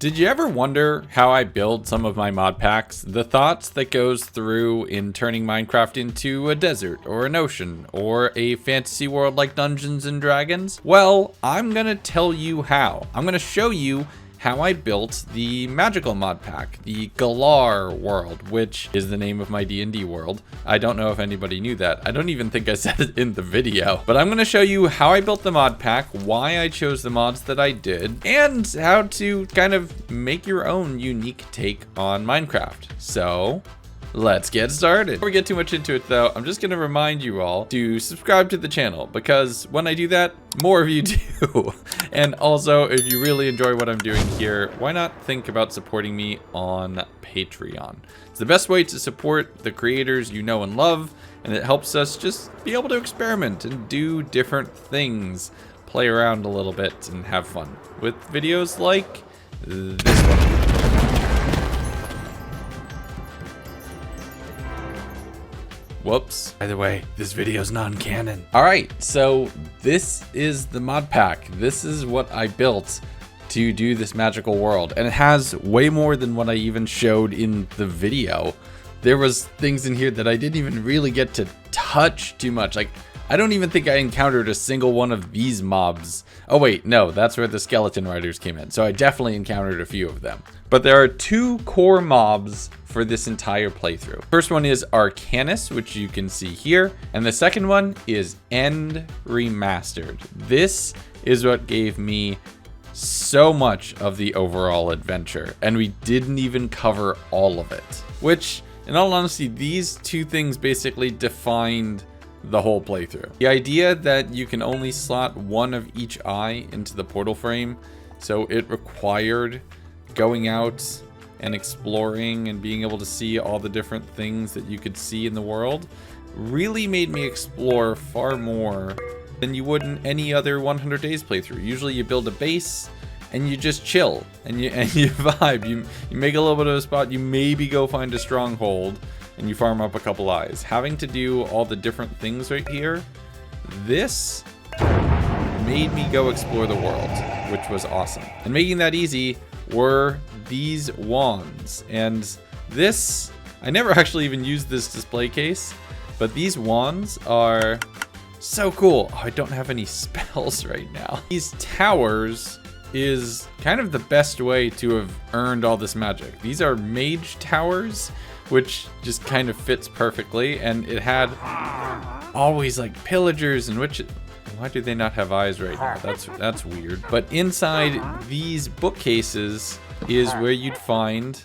Did you ever wonder how I build some of my mod packs? The thoughts that goes through in turning Minecraft into a desert or an ocean or a fantasy world like Dungeons and Dragons? Well, I'm gonna tell you how. I'm gonna show you how I built the magical mod pack, the Galar world, which is the name of my D&D world. I don't know if anybody knew that. I don't even think I said it in the video, but I'm gonna show you how I built the mod pack, why I chose the mods that I did, and how to kind of make your own unique take on Minecraft. So let's get started. Before we get too much into it though, I'm just gonna remind you all to subscribe to the channel because when I do that, more of you do. And also, if you really enjoy what I'm doing here, why not think about supporting me on Patreon? It's the best way to support the creators you know and love, and it helps us just be able to experiment and do different things, play around a little bit and have fun with videos like this one. Whoops. By the way, this video's non-canon. All right, so this is the mod pack. This is what I built to do this magical world. And it has way more than what I even showed in the video. There was things in here that I didn't even really get to touch too much. Like, I don't even think I encountered a single one of these mobs. Oh wait, no, that's where the skeleton riders came in. So I definitely encountered a few of them. But there are two core mobs for this entire playthrough. First one is Arcanus, which you can see here. And the second one is End Remastered. This is what gave me so much of the overall adventure. And we didn't even cover all of it. Which, in all honesty, these two things basically defined the whole playthrough. The idea that you can only slot one of each eye into the portal frame, so it required going out and exploring and being able to see all the different things that you could see in the world, really made me explore far more than you would in any other 100 Days playthrough. Usually you build a base and you just chill and you vibe. You make a little bit of a spot, you maybe go find a stronghold and you farm up a couple eyes. Having to do all the different things right here, this made me go explore the world, which was awesome. And making that easy were these wands. And this, I never actually even used this display case, but these wands are so cool. Oh, I don't have any spells right now. These towers is kind of the best way to have earned all this magic. These are mage towers, which just kind of fits perfectly, and it had always like pillagers and witches. Why do they not have eyes right now? That's weird. But inside these bookcases is where you'd find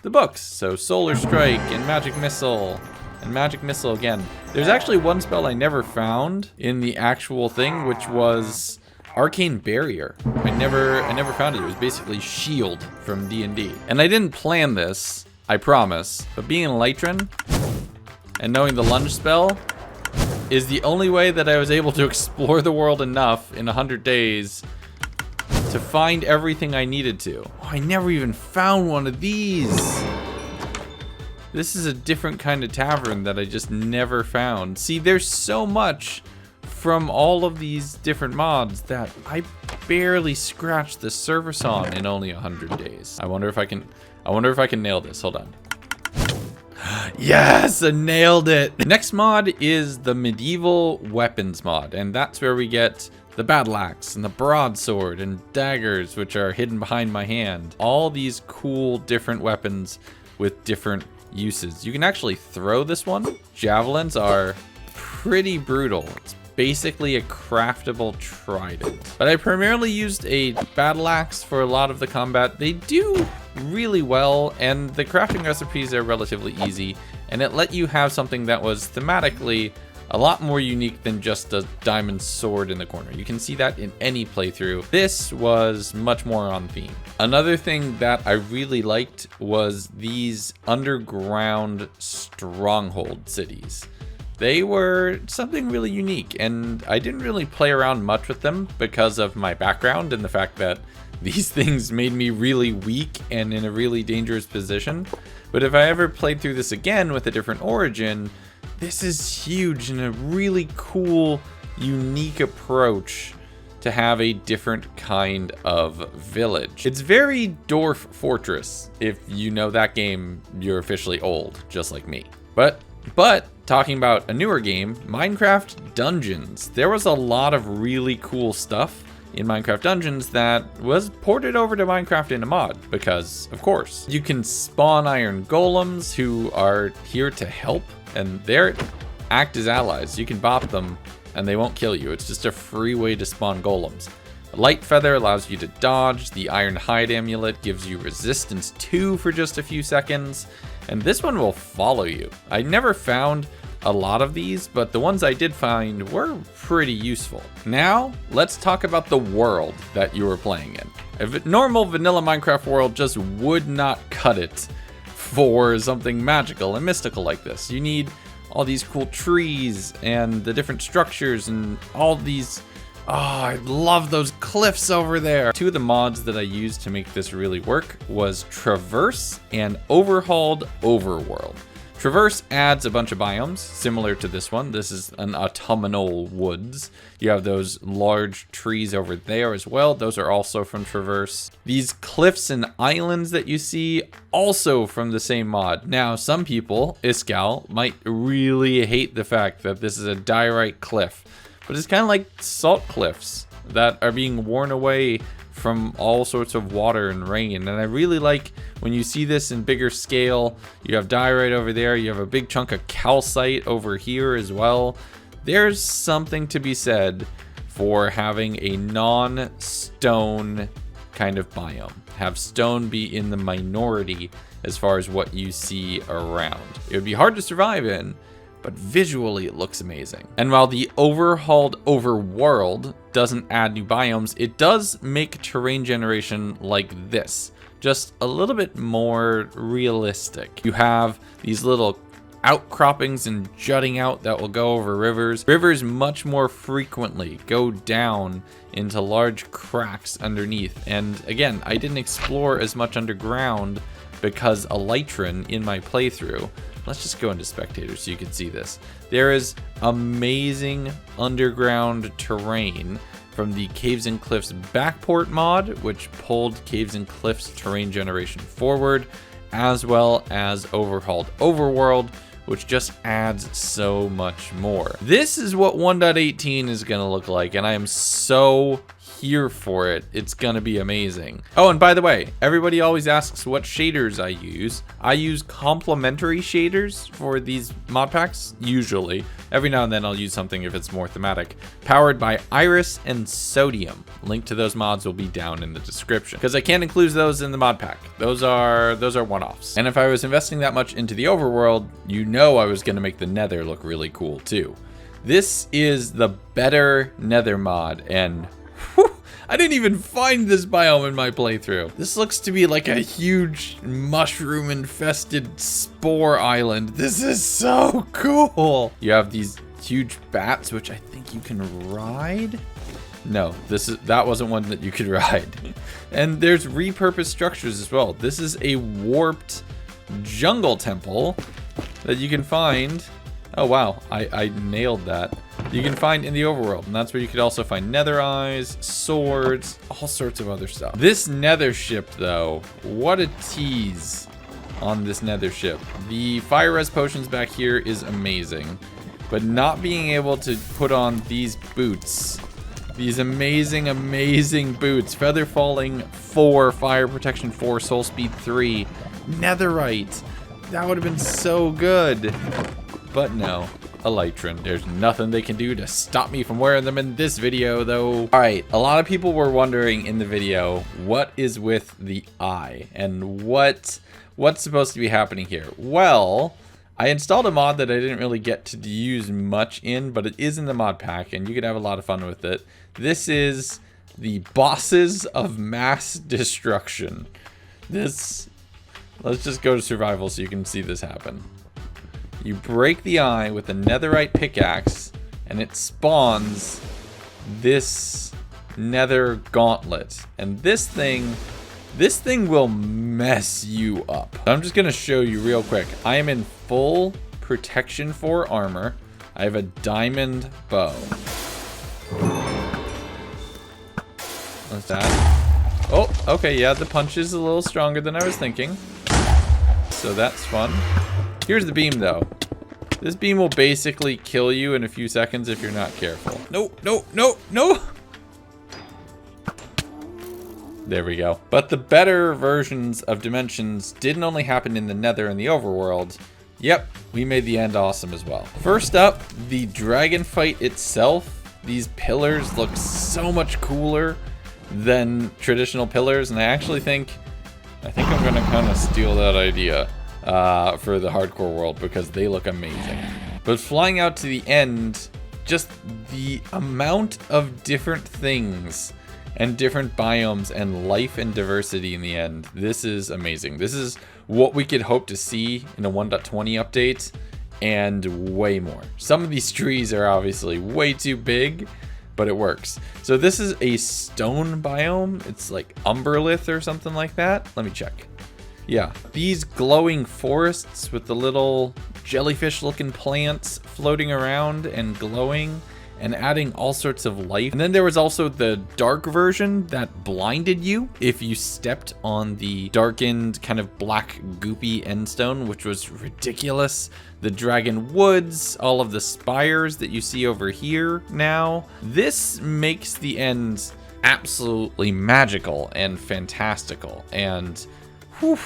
the books. So Solar Strike and Magic Missile and Magic Missile again. There's actually one spell I never found in the actual thing, which was Arcane Barrier. I never found it. It was basically shield from D&D. And I didn't plan this, I promise, but being an Elytran and knowing the lunge spell is the only way that I was able to explore the world enough in 100 days to find everything I needed to. Oh, I never even found one of these. This is a different kind of tavern that I just never found. See, there's so much from all of these different mods that I barely scratched the surface on in only 100 days. I wonder if I can nail this. Hold on. Yes, I nailed it. The next mod is the medieval weapons mod, and that's where we get the battle axe and the broadsword and daggers, which are hidden behind my hand. All these cool different weapons with different uses. You can actually throw this one. Javelins are pretty brutal. It's basically a craftable trident. But I primarily used a battle axe for a lot of the combat. They do really well, and the crafting recipes are relatively easy, and it let you have something that was thematically a lot more unique than just a diamond sword in the corner. You can see that in any playthrough. This was much more on theme. Another thing that I really liked was these underground stronghold cities. They were something really unique, and I didn't really play around much with them because of my background and the fact that these things made me really weak and in a really dangerous position. But if I ever played through this again with a different origin, this is huge and a really cool, unique approach to have a different kind of village. It's very Dwarf Fortress. If you know that game, you're officially old, just like me. But talking about a newer game, Minecraft Dungeons. There was a lot of really cool stuff in Minecraft Dungeons that was ported over to Minecraft in a mod, because of course. You can spawn iron golems who are here to help, and they act as allies. You can bop them and they won't kill you. It's just a free way to spawn golems. A light feather allows you to dodge. The iron hide amulet gives you resistance 2 for just a few seconds, and this one will follow you. I never found a lot of these, but the ones I did find were pretty useful. Now, let's talk about the world that you were playing in. A normal vanilla Minecraft world just would not cut it for something magical and mystical like this. You need all these cool trees and the different structures and all these. Oh, I love those cliffs over there. 2 of the mods that I used to make this really work was Traverse and Overhauled Overworld. Traverse adds a bunch of biomes similar to this one. This is an autumnal woods. You have those large trees over there as well. Those are also from Traverse. These cliffs and islands that you see, also from the same mod. Now, some people, Iskal, might really hate the fact that this is a diorite cliff, but it's kind of like salt cliffs that are being worn away from all sorts of water and rain. And I really like when you see this in bigger scale. You have diorite over there, you have a big chunk of calcite over here as well. There's something to be said for having a non-stone kind of biome. Have stone be in the minority as far as what you see around. It would be hard to survive in, but visually it looks amazing. And while the Overhauled Overworld doesn't add new biomes, it does make terrain generation like this just a little bit more realistic. You have these little outcroppings and jutting out that will go over rivers. Rivers much more frequently go down into large cracks underneath. And again, I didn't explore as much underground because Elytron in my playthrough. Let's just go into spectators so you can see this. There is amazing underground terrain from the Caves and Cliffs Backport mod, which pulled Caves and Cliffs terrain generation forward, as well as Overhauled Overworld, which just adds so much more. This is what 1.18 is gonna look like, and I am so here for it. It's gonna be amazing. Oh, and by the way, everybody always asks what shaders I use. I use complementary shaders for these mod packs, usually. Every now and then I'll use something if it's more thematic. Powered by Iris and Sodium. Link to those mods will be down in the description, because I can't include those in the mod pack. Those are one-offs. And if I was investing that much into the overworld, you know I was gonna make the Nether look really cool too. This is the better Nether mod, and whew, I didn't even find this biome in my playthrough. This looks to be like a huge mushroom infested spore island. This is so cool. You have these huge bats, which I think you can ride. No, that wasn't one that you could ride. And there's repurposed structures as well. This is a warped jungle temple that you can find. Oh wow, I nailed that. You can find in the overworld, and that's where you could also find nether eyes, swords, all sorts of other stuff. This nether ship though, what a tease on this nether ship. The fire res potions back here is amazing, but not being able to put on these boots, these amazing boots, feather falling 4, fire protection 4, soul speed 3, netherite, that would have been so good. But no, Elytron. There's nothing they can do to stop me from wearing them in this video, though. All right, a lot of people were wondering in the video, what is with the eye and what's supposed to be happening here? Well, I installed a mod that I didn't really get to use much in, but it is in the mod pack, and you could have a lot of fun with it. This is the Bosses of Mass Destruction. Let's just go to survival so you can see this happen. You break the eye with a netherite pickaxe, and it spawns this nether gauntlet. And this thing will mess you up. I'm just gonna show you real quick. I am in full protection 4 armor. I have a diamond bow. What's that? Oh, okay, yeah, the punch is a little stronger than I was thinking. So that's fun. Here's the beam, though. This beam will basically kill you in a few seconds if you're not careful. No, no, no, no! There we go. But the better versions of dimensions didn't only happen in the Nether and the overworld. Yep, we made the end awesome as well. First up, the dragon fight itself. These pillars look so much cooler than traditional pillars, and I actually think I'm gonna kind of steal that idea for the hardcore world because they look amazing. But flying out to the end, just the amount of different things and different biomes and life and diversity in the end, this is amazing. This is what we could hope to see in a 1.20 update and way more. Some of these trees are obviously way too big, but it works. So this is a stone biome. It's like Umberlith or something like that. Let me check. Yeah, these glowing forests with the little jellyfish looking plants floating around and glowing and adding all sorts of life. And then there was also the dark version that blinded you if you stepped on the darkened kind of black goopy endstone, which was ridiculous. The dragon woods, all of the spires that you see over here now. This makes the end absolutely magical and fantastical. And whew,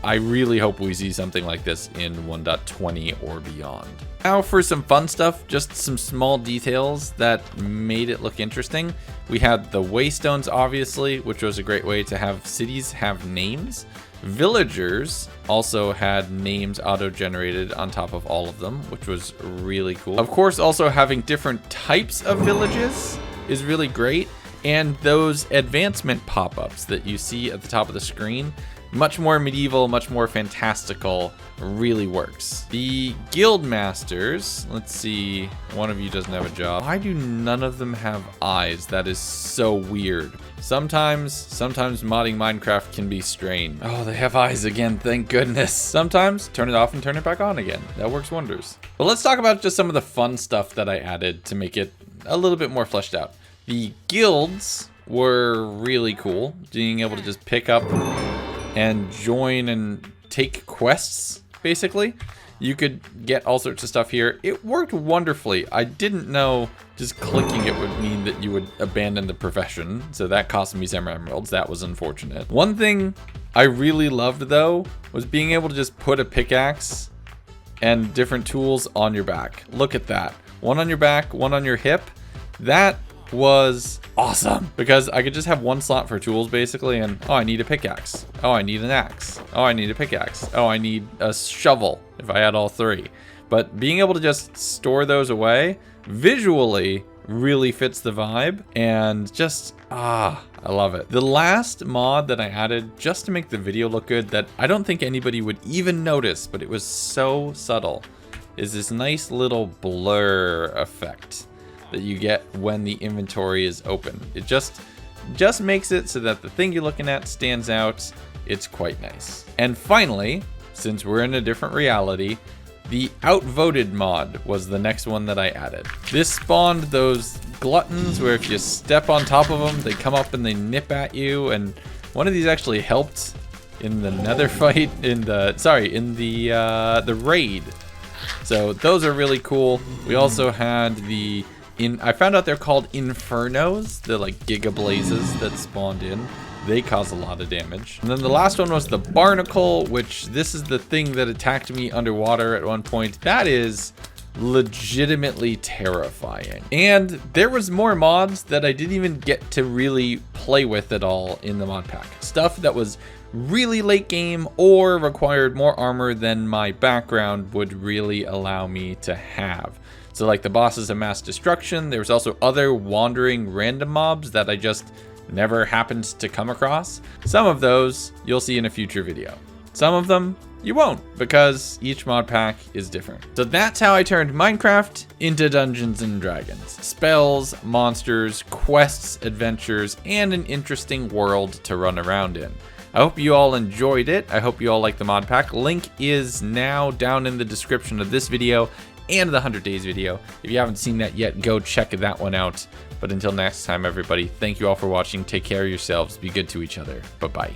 I really hope we see something like this in 1.20 or beyond. Now for some fun stuff, just some small details that made it look interesting. We had the waystones, obviously, which was a great way to have cities have names. Villagers also had names auto-generated on top of all of them, which was really cool. Of course, also having different types of villages is really great. And those advancement pop-ups that you see at the top of the screen, much more medieval, much more fantastical, really works. The guild masters, let's see, one of you doesn't have a job. Why do none of them have eyes? That is so weird. Sometimes modding Minecraft can be strange. Oh, they have eyes again, thank goodness. Sometimes turn it off and turn it back on again. That works wonders. But let's talk about just some of the fun stuff that I added to make it a little bit more fleshed out. The guilds were really cool, being able to just pick up and join and take quests, basically. You could get all sorts of stuff here. It worked wonderfully. I didn't know just clicking it would mean that you would abandon the profession, so that cost me some emeralds. That was unfortunate. One thing I really loved, though, was being able to just put a pickaxe and different tools on your back. Look at that. One on your back, one on your hip. That was awesome because I could just have one slot for tools basically, and oh, I need a pickaxe, oh, I need an axe, oh, I need a pickaxe, oh, I need a shovel if I had all three. But being able to just store those away visually really fits the vibe, and just I love it. The last mod that I added just to make the video look good that I don't think anybody would even notice, but it was so subtle, is this nice little blur effect that you get when the inventory is open. It just makes it so that the thing you're looking at stands out. It's quite nice. And finally, since we're in a different reality, the outvoted mod was the next one that I added. This spawned those gluttons where if you step on top of them, they come up and they nip at you. And one of these actually helped in the nether fight, in the raid. So those are really cool. We also had I found out they're called infernos. They're like giga blazes that spawned in. They cause a lot of damage. And then the last one was the barnacle, which this is the thing that attacked me underwater at one point. That is legitimately terrifying. And there was more mods that I didn't even get to really play with at all in the mod pack. Stuff that was really late game or required more armor than my background would really allow me to have. So like the bosses of mass destruction, there was also other wandering random mobs that I just never happened to come across. Some of those you'll see in a future video. Some of them you won't, because each mod pack is different. So that's how I turned Minecraft into Dungeons and Dragons. Spells, monsters, quests, adventures, and an interesting world to run around in. I hope you all enjoyed it. I hope you all like the mod pack. Link is now down in the description of this video and the 100 days video. If you haven't seen that yet, go check that one out. But until next time, everybody, thank you all for watching. Take care of yourselves. Be good to each other. Bye-bye.